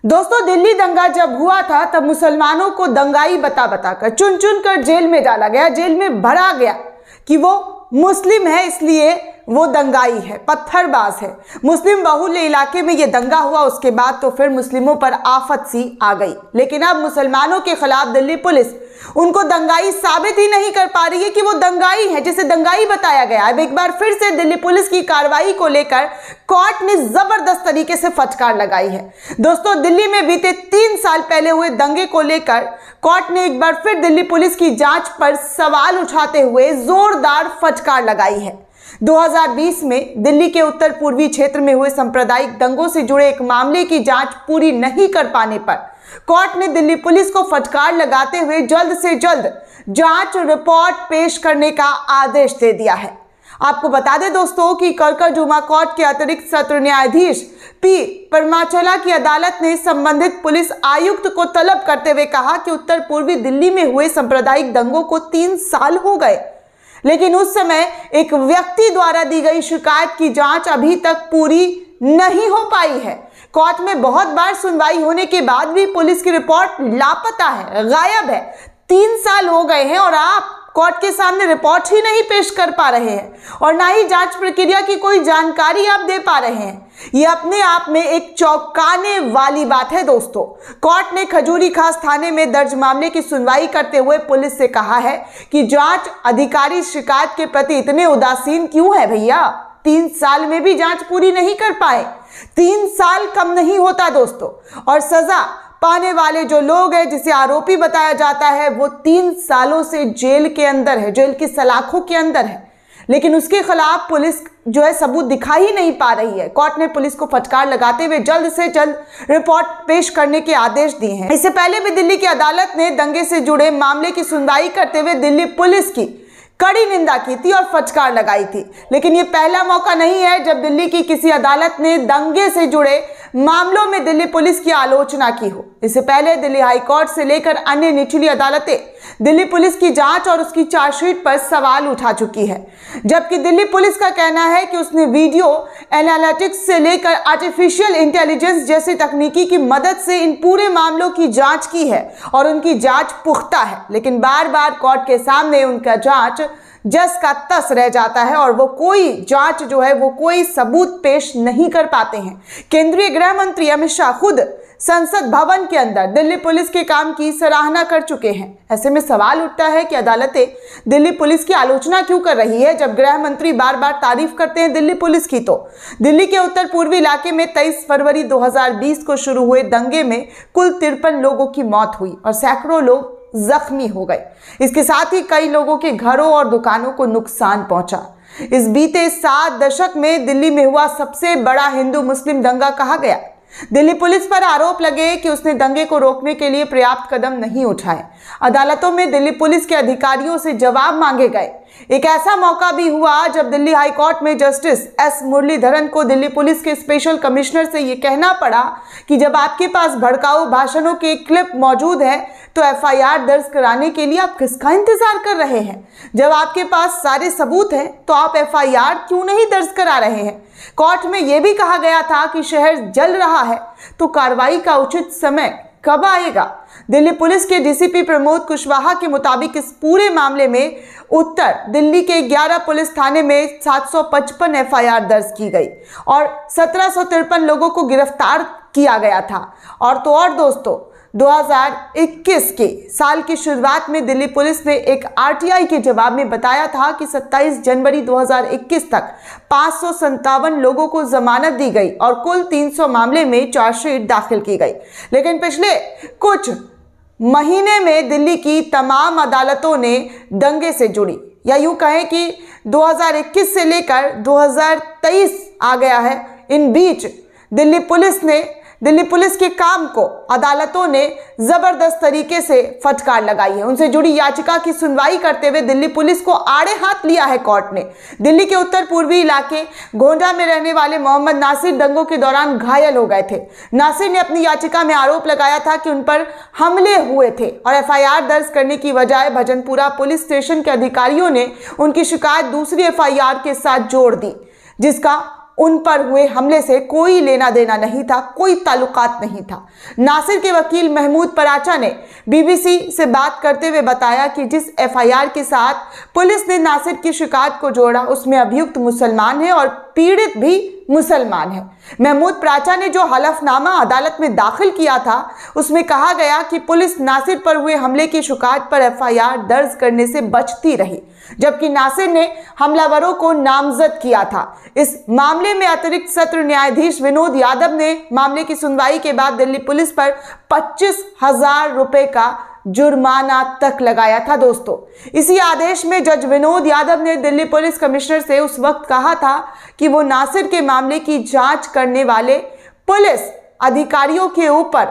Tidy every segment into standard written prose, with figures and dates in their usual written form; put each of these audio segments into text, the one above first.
दोस्तों, दिल्ली दंगा जब हुआ था तब मुसलमानों को दंगाई बता बताकर चुन चुन कर जेल में डाला गया, जेल में भरा गया कि वो मुस्लिम है इसलिए वो दंगाई है, पत्थरबाज है। मुस्लिम बहुल्य इलाके में ये दंगा हुआ, उसके बाद तो फिर मुस्लिमों पर आफत सी आ गई। लेकिन अब मुसलमानों के खिलाफ दिल्ली पुलिस उनको दंगाई साबित ही नहीं कर पा रही है कि वो दंगाई है, जिसे दंगाई बताया गया। अब एक बार फिर से दिल्ली पुलिस की कार्रवाई को लेकर कोर्ट ने जबरदस्त तरीके से फटकार लगाई है। दोस्तों, दिल्ली में बीते 3 साल पहले हुए दंगे को लेकर कोर्ट ने एक बार फिर दिल्ली पुलिस की जांच पर सवाल उठाते हुए जोरदार फटकार लगाई है। 2020 में दिल्ली के उत्तर पूर्वी क्षेत्र में हुए सांप्रदायिक दंगों से जुड़े एक मामले की जांच पूरी नहीं कर पाने पर कोर्ट ने दिल्ली पुलिस को फटकार लगाते हुए जल्द से जल्द जांच रिपोर्ट पेश करने का आदेश दे दिया है। आपको बता दें दोस्तों कि करकरजुमा कोर्ट के अतिरिक्त सत्र न्यायाधीश पी परमाचला की अदालत ने संबंधित पुलिस आयुक्त को तलब करते हुए कहा कि उत्तर पूर्वी दिल्ली में हुए सांप्रदायिक दंगों को 3 साल हो गए, लेकिन उस समय एक व्यक्ति द्वारा दी गई शिकायत की जांच अभी तक पूरी नहीं हो पाई है। कोर्ट में बहुत बार सुनवाई होने के बाद भी पुलिस की रिपोर्ट लापता है, गायब है। 3 साल हो गए हैं और आप कोर्ट के सामने रिपोर्ट ही नहीं पेश कर पा रहे हैं और ना ही जांच प्रक्रिया की कोई जानकारी आप दे पा रहे हैं। ये अपने आप में एक चौंकाने वाली बात है। दोस्तों, कोर्ट ने खजूरी खास थाने में दर्ज मामले की सुनवाई करते हुए पुलिस से कहा है कि जांच अधिकारी शिकायत के प्रति इतने उदासीन क्यों है भैया। 3 साल में भी जांच पूरी नहीं कर पाए। 3 साल कम नहीं होता दोस्तों, और सजा पाने वाले जो लोग हैं, जिसे आरोपी बताया जाता है, वो 3 सालों से जेल के अंदर है, जेल की सलाखों के अंदर है, लेकिन उसके खिलाफ पुलिस जो है सबूत दिखा ही नहीं पा रही है। कोर्ट ने पुलिस को फटकार लगाते हुए जल्द से जल्द रिपोर्ट पेश करने के आदेश दिए हैं। इससे पहले भी दिल्ली की अदालत ने दंगे से जुड़े मामले की सुनवाई करते हुए दिल्ली पुलिस की कड़ी निंदा की थी और फटकार लगाई थी, लेकिन ये पहला मौका नहीं है जब दिल्ली की किसी अदालत ने दंगे से जुड़े मामलों में दिल्ली पुलिस की आलोचना की हो। इससे पहले दिल्ली हाई कोर्ट से लेकर अन्य निचली अदालतें दिल्ली पुलिस की जांच और उसकी चार्जशीट पर सवाल उठा चुकी है, जबकि दिल्ली पुलिस का कहना है कि उसने वीडियो एनालिटिक्स से लेकर आर्टिफिशियल इंटेलिजेंस जैसी तकनीकी की मदद से इन पूरे मामलों की जांच की है और उनकी जांच पुख्ता है, लेकिन बार बार कोर्ट के सामने उनका जांच जस का तस रह जाता है और वो कोई जांच जो है वो कोई सबूत पेश नहीं कर पाते हैं। केंद्रीय गृह मंत्री अमित शाह खुद संसद भवन के अंदर दिल्ली पुलिस के काम की सराहना कर चुके हैं। ऐसे में सवाल उठता है कि अदालतें दिल्ली पुलिस की आलोचना क्यों कर रही है, जब गृह मंत्री बार बार तारीफ करते हैं दिल्ली पुलिस की। तो दिल्ली के उत्तर पूर्वी इलाके में 23 फरवरी 2020 को शुरू हुए दंगे में कुल 53 लोगों की मौत हुई और सैकड़ों लोग जख्मी हो गए। इसके साथ ही कई लोगों के घरों और दुकानों को नुकसान पहुंचा। इस बीते 7 दशक में दिल्ली में हुआ सबसे बड़ा हिंदू मुस्लिम दंगा कहा गया। दिल्ली पुलिस पर आरोप लगे कि उसने दंगे को रोकने के लिए पर्याप्त कदम नहीं उठाए। अदालतों में दिल्ली पुलिस के अधिकारियों से जवाब मांगे गए। एक ऐसा मौका भी हुआ जब दिल्ली हाई कोर्ट में जस्टिस एस मुरलीधरन को दिल्ली पुलिस के स्पेशल कमिश्नर से यह कहना पड़ा कि जब आपके पास भड़काऊ भाषणों के क्लिप मौजूद है तो एफआईआर दर्ज कराने के लिए आप किसका इंतजार कर रहे हैं? जब आपके पास सारे सबूत हैं तो आप एफआईआर क्यों नहीं दर्ज करा रहे हैं? कोर्ट में यह भी कहा गया था कि शहर जल रहा है तो कार्रवाई का उचित समय कब आएगा? दिल्ली पुलिस के डीसीपी प्रमोद कुशवाहा के मुताबिक इस पूरे मामले में उत्तर दिल्ली के 11 पुलिस थाने में 755 एफआईआर दर्ज की गई और 1753 लोगों को गिरफ्तार किया गया था। और तो और दोस्तों, 2021 के साल की शुरुआत में दिल्ली पुलिस ने एक आरटीआई के जवाब में बताया था कि 27 जनवरी 2021 तक 557 लोगों को जमानत दी गई और कुल 300 मामले में चार्जशीट दाखिल की गई। लेकिन पिछले कुछ महीने में दिल्ली की तमाम अदालतों ने दंगे से जुड़ी, या यूं कहें कि 2021 से लेकर 2023 आ गया है, इन बीच दिल्ली पुलिस के काम को अदालतों ने जबरदस्त तरीके से फटकार लगाई है। उनसे जुड़ी याचिका की सुनवाई करते हुए दिल्ली पुलिस को आड़े हाथ लिया है कोर्ट ने। दिल्ली के उत्तर पूर्वी इलाके गोंडा में रहने वाले मोहम्मद नासिर दंगों के दौरान घायल हो गए थे। नासिर ने अपनी याचिका में आरोप लगाया था कि उन पर हमले हुए थे और एफआईआर दर्ज करने की बजाय भजनपुरा पुलिस स्टेशन के अधिकारियों ने उनकी शिकायत दूसरी एफआईआर के साथ जोड़ दी, जिसका उन पर हुए हमले से कोई लेना देना नहीं था, कोई ताल्लुकात नहीं था। नासिर के वकील महमूद पराचा ने बीबीसी से बात करते हुए बताया कि जिस एफआईआर के साथ पुलिस ने नासिर की शिकायत को जोड़ा उसमें अभियुक्त मुसलमान है और पीड़ित भी मुसलमान है। महमूद पराचा ने जो हलफनामा अदालत में दाखिल किया था उसमें कहा गया कि पुलिस नासिर पर हुए हमले की शिकायत पर एफआईआर दर्ज करने से बचती रही, जबकि नासिर ने हमलावरों को नामजद किया था। इस मामले में अतिरिक्त सत्र न्यायाधीश विनोद यादव ने मामले की सुनवाई के बाद दिल्ली पुलिस पर 25,000 रुपए का जुर्माना तक लगाया था। दोस्तों, इसी आदेश में जज विनोद यादव ने दिल्ली पुलिस कमिश्नर से उस वक्त कहा था कि वो नासिर के मामले की जांच करने वाले पुलिस अधिकारियों के ऊपर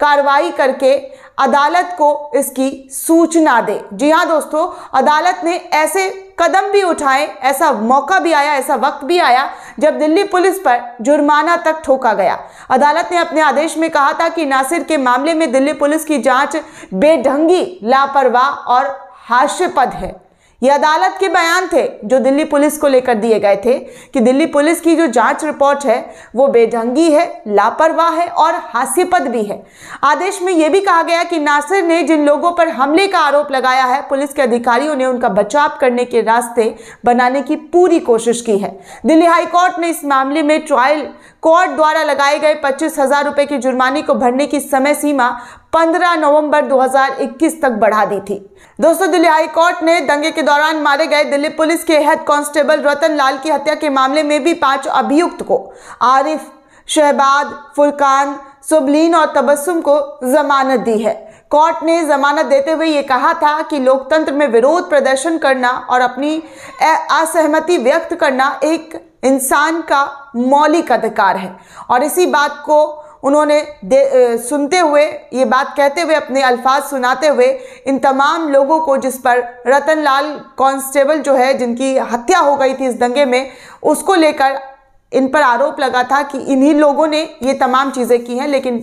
कार्रवाई करके अदालत को इसकी सूचना दे। जी हाँ दोस्तों, अदालत ने ऐसे कदम भी उठाए, ऐसा मौका भी आया, ऐसा वक्त भी आया जब दिल्ली पुलिस पर जुर्माना तक ठोका गया। अदालत ने अपने आदेश में कहा था कि नासिर के मामले में दिल्ली पुलिस की जांच बेढंगी, लापरवाह और हास्यास्पद है। ये अदालत के बयान थे जो दिल्ली पुलिस को लेकर दिए गए थे कि दिल्ली पुलिस की जो जांच रिपोर्ट है वो बेढंगी है, लापरवाह है और हास्यास्पद भी है। आदेश में यह भी कहा गया कि नासिर ने जिन लोगों पर हमले का आरोप लगाया है, पुलिस के अधिकारियों ने उनका बचाव करने के रास्ते बनाने की पूरी कोशिश की है। दिल्ली हाई कोर्ट ने इस मामले में ट्रायल कोर्ट द्वारा लगाए गए 25,000 रुपए के जुर्माने को भरने की समय सीमा 15 नवंबर 2021 तक बढ़ा दी थी। दोस्तों, दिल्ली हाई कोर्ट ने दंगे के दौरान मारे गए दिल्ली पुलिस के हेड कांस्टेबल रतन लाल की हत्या के मामले में भी 5 अभियुक्त को आरिफ, शहबाज, फुरकान, सुबलीन और तबस्सुम को जमानत दी है। कोर्ट ने जमानत देते हुए ये कहा था कि लोकतंत्र में विरोध प्रदर्शन करना और अपनी असहमति व्यक्त करना एक इंसान का मौलिक अधिकार है। और इसी बात को उन्होंने सुनते हुए, ये बात कहते हुए, अपने अल्फाज सुनाते हुए इन तमाम लोगों को, जिस पर रतन लाल कांस्टेबल जो है जिनकी हत्या हो गई थी इस दंगे में, उसको लेकर इन पर आरोप लगा था कि इन्हीं लोगों ने ये तमाम चीज़ें की हैं, लेकिन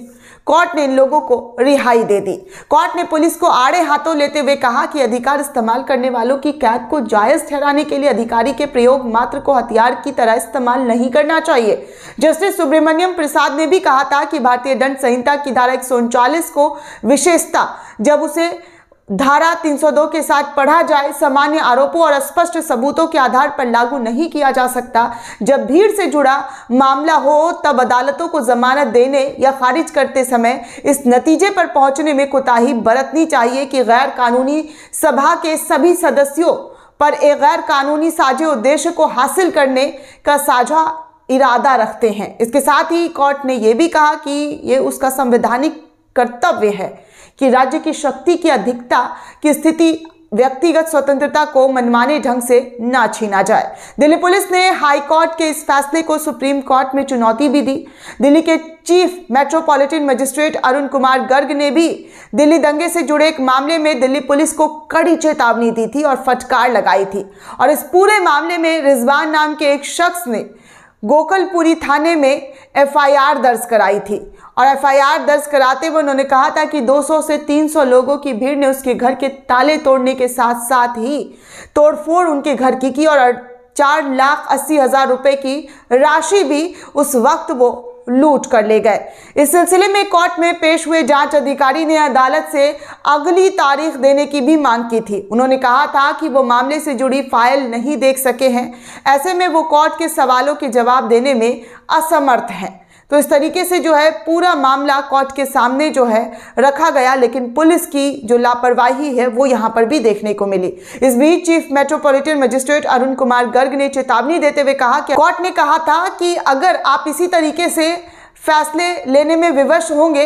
कोर्ट ने इन लोगों को रिहाई दे दी। कोर्ट ने पुलिस को आड़े हाथों लेते हुए कहा कि अधिकार इस्तेमाल करने वालों की कैद को जायज ठहराने के लिए अधिकारी के प्रयोग मात्र को हथियार की तरह इस्तेमाल नहीं करना चाहिए। जस्टिस सुब्रमण्यम प्रसाद ने भी कहा था कि भारतीय दंड संहिता की धारा 139 को विशेषता जब उसे धारा 302 के साथ पढ़ा जाए, सामान्य आरोपों और स्पष्ट सबूतों के आधार पर लागू नहीं किया जा सकता। जब भीड़ से जुड़ा मामला हो तब अदालतों को जमानत देने या खारिज करते समय इस नतीजे पर पहुंचने में कोताही बरतनी चाहिए कि गैर कानूनी सभा के सभी सदस्यों पर एक गैर कानूनी साझे उद्देश्य को हासिल करने का साझा इरादा रखते हैं। इसके साथ ही कोर्ट ने यह भी कहा कि ये उसका संवैधानिक कर्तव्य है कि राज्य की शक्ति की अधिकता की स्थिति व्यक्तिगत स्वतंत्रता को मनमाने ढंग से ना छीना जाए। दिल्ली पुलिस ने हाई कोर्ट के इस फैसले को सुप्रीम कोर्ट में चुनौती भी दी। दिल्ली के chief metropolitan magistrate Arun Kumar Garg ने भी दिल्ली दंगे से जुड़े एक मामले में दिल्ली पुलिस को कड़ी चेतावनी दी थी और फटकार लगाई थी। और इस पूरे मामले में रिजवान नाम के एक शख्स ने गोकलपुरी थाने में एफआईआर दर्ज कराई थी और एफआईआर दर्ज कराते हुए उन्होंने कहा था कि 200 से 300 लोगों की भीड़ ने उसके घर के ताले तोड़ने के साथ साथ ही तोड़फोड़ उनके घर की और 4,80,000 रुपए की राशि भी उस वक्त वो लूट कर ले गए। इस सिलसिले में कोर्ट में पेश हुए जांच अधिकारी ने अदालत से अगली तारीख देने की भी मांग की थी। उन्होंने कहा था कि वो मामले से जुड़ी फाइल नहीं देख सके हैं, ऐसे में वो कोर्ट के सवालों के जवाब देने में असमर्थ हैं। तो इस तरीके से जो है पूरा मामला कोर्ट के सामने जो है रखा गया, लेकिन पुलिस की जो लापरवाही है वो यहाँ पर भी देखने को मिली। इस बीच chief metropolitan magistrate Arun Kumar Garg ने चेतावनी देते हुए कहा कि कोर्ट ने कहा था कि अगर आप इसी तरीके से फैसले लेने में विवश होंगे,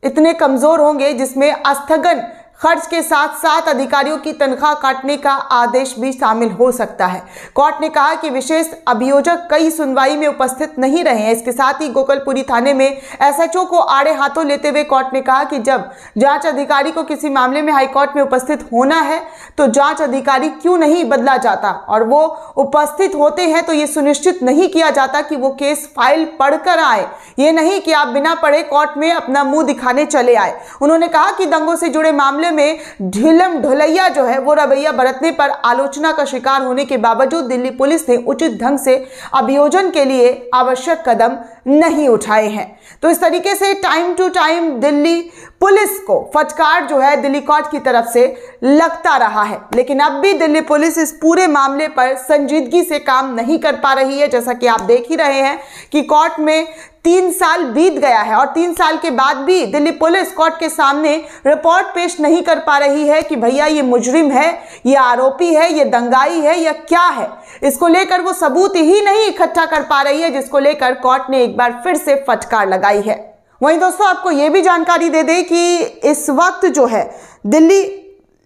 इतने कमज़ोर होंगे जिसमें स्थगन खर्च के साथ साथ अधिकारियों की तनख्वाह काटने का आदेश भी शामिल हो सकता है। कोर्ट ने कहा कि विशेष अभियोजक कई सुनवाई में उपस्थित नहीं रहे हैं। इसके साथ ही गोकलपुरी थाने में एसएचओ को आड़े हाथों लेते हुए कोर्ट ने कहा कि जब जांच अधिकारी को किसी मामले में हाईकोर्ट में उपस्थित होना है तो जांच अधिकारी क्यों नहीं बदला जाता, और वो उपस्थित होते हैं तो ये सुनिश्चित नहीं किया जाता कि वो केस फाइल पढ़कर आए, ये नहीं कि आप बिना पढ़े कोर्ट में अपना मुंह दिखाने चले आए। उन्होंने कहा कि दंगों से जुड़े मामले में ढिलम ढुलैया जो है वो रवैया बरतने पर आलोचना का शिकार होने के बावजूद दिल्ली पुलिस ने उचित ढंग से अभियोजन के लिए आवश्यक कदम नहीं उठाए हैं। तो इस तरीके से time to time Delhi police को फटकार जो है दिल्ली कोर्ट की तरफ से लगता रहा है, लेकिन अब भी दिल्ली पुलिस इस पूरे मामले पर संजीदगी से काम नहीं कर पा रही है। जैसा कि आप देख ही रहे हैं कि कोर्ट में 3 साल बीत गया है और 3 साल के बाद भी दिल्ली पुलिस कोर्ट के सामने रिपोर्ट पेश नहीं कर पा रही है कि भैया ये मुजरिम है, ये आरोपी है, ये दंगाई है या क्या है। इसको लेकर वो सबूत ही नहीं इकट्ठा कर पा रही है, जिसको लेकर कोर्ट ने एक बार फिर से फटकार लगाई है। वहीं दोस्तों आपको ये भी जानकारी दे दें कि इस वक्त जो है दिल्ली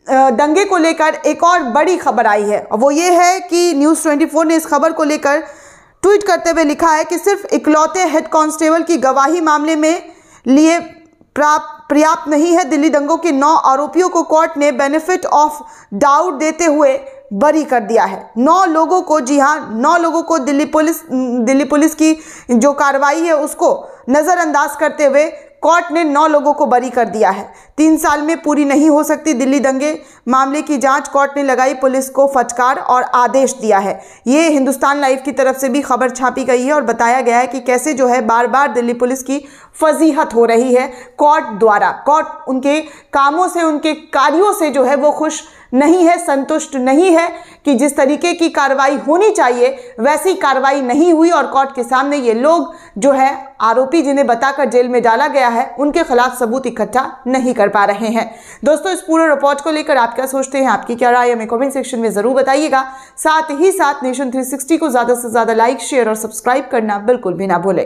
दंगे को लेकर एक और बड़ी खबर आई है। वो ये है कि न्यूज़ 24 ने इस खबर को लेकर ट्वीट करते हुए लिखा है कि सिर्फ इकलौते हेड कांस्टेबल की गवाही मामले में लिए पर्याप्त नहीं है। दिल्ली दंगों के 9 आरोपियों को कोर्ट ने बेनिफिट ऑफ डाउट देते हुए बरी कर दिया है। 9 लोगों को, जी हाँ 9 लोगों को दिल्ली पुलिस की जो कार्रवाई है उसको नज़रअंदाज करते हुए कोर्ट ने 9 लोगों को बरी कर दिया है। 3 साल में पूरी नहीं हो सकती दिल्ली दंगे मामले की जांच, कोर्ट ने लगाई पुलिस को फटकार और आदेश दिया है। ये हिंदुस्तान लाइव की तरफ से भी खबर छापी गई है और बताया गया है कि कैसे जो है बार बार दिल्ली पुलिस की फजीहत हो रही है कोर्ट द्वारा। कोर्ट उनके कामों से, उनके कार्यों से जो है वो खुश नहीं है, संतुष्ट नहीं है कि जिस तरीके की कार्रवाई होनी चाहिए वैसी कार्रवाई नहीं हुई और कोर्ट के सामने ये लोग जो है आरोपी जिन्हें बताकर जेल में डाला गया है उनके खिलाफ सबूत इकट्ठा नहीं कर पा रहे हैं। दोस्तों इस पूरे रिपोर्ट को लेकर आप क्या सोचते हैं, आपकी क्या राय हमें कमेंट सेक्शन में जरूर बताइएगा। साथ ही साथ नेशन 360 को ज्यादा से ज्यादा लाइक, शेयर और सब्सक्राइब करना बिल्कुल भी ना भूलें।